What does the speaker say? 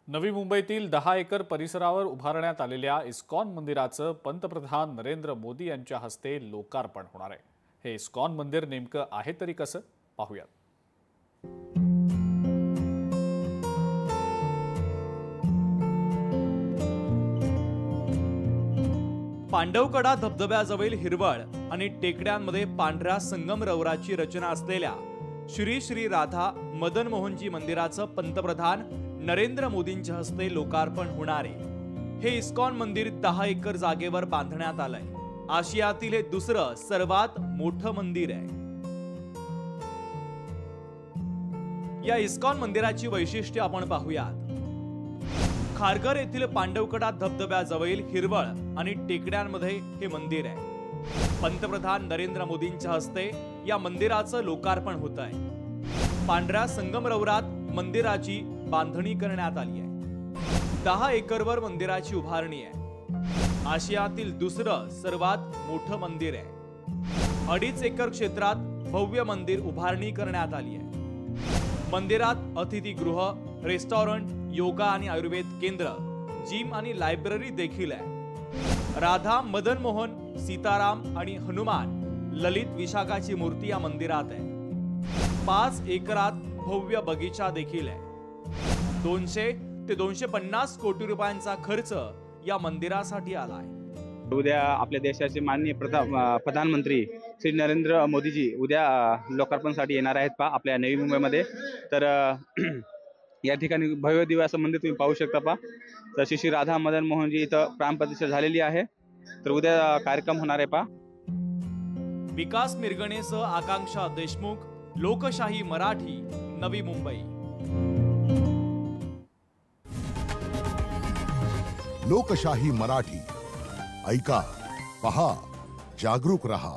नवी मुंबईतील 10 एकर परिसरावर उभारण्यात आलेल्या इस्कॉन मंदिराचं पंतप्रधान नरेंद्र मोदी यांच्या हस्ते लोकार्पण होणार आहे। हे इस्कॉन मंदिर नेमकं आहे तरी कसं पाहूया। पांडवकडा धबधब्याजवळ हिरवळ आणि टेकड्यांमध्ये पांढऱ्या संगमरवराची रचना असलेल्या श्री श्री राधा मदन मोहनजी मंदिराचं पंतप्रधान नरेंद्र मोदींच्या हस्ते लोकार्पण होणार आहे। हे इस्कॉन मंदिर 10 एकर जागेवर बांधण्यात आलंय। आशियातील हे दुसरं सर्वात मोठं मंदिर आहे। या इस्कॉन मंदिराची वैशिष्ट्ये आपण पाहूयात। खारघर येथील पांडवकडा धबधब्याजवळ हिरवळ आणि टेकड्यांमध्ये हे मंदिर आहे। पंतप्रधान नरेंद्र मोदींच्या हस्ते या मंदिराचं लोकार्पण होत आहे। पांढऱ्या संगमरवरात मंदिराची बांधणी करण्यात आली आहे। 10 एकरवर मंदिराची उभारणी आहे। आशियातील दुसरं सर्वात मोठं मंदिर आहे। 2.5 एकर क्षेत्रात भव्य मंदिर उभारणी करण्यात आली आहे। मंदिरात अतिथीगृह, रेस्टॉरंट, योगा आणि आयुर्वेद केंद्र, जिम आणि लायब्ररी देखील आहे। राधा, मदन मोहन, सीताराम आणि हनुमान ललित विशाखाची मूर्ती या मंदिरात आहे। 5 एकरात भव्य बगीचा देखील आहे। 200 ते 250 कोटी रुपयांचा खर्च या मंदिरासाठी आला आहे। उद्या आपल्या देशाचे माननीय प्रधानमंत्री श्री नरेंद्र मोदीजी उद्या लोकार्पणसाठी येणार आहेत पहा आपल्या नवी मुंबईमध्ये। तर या ठिकाणी भव्य दिव्य असं मंदिर तुम्ही पाहू शकता पहा। तर श्री राधा मदन मोहनजी इथं प्राणप्रतिष्ठा झालेली आहे। तर उद्या कार्यक्रम होणार आहे पहा। विकास मिरगणेसह आकांक्षा देशमुख, लोकशाही मराठी, नवी मुंबई। लोकशाही मराठी ऐका, पहा, जागरूक रहा।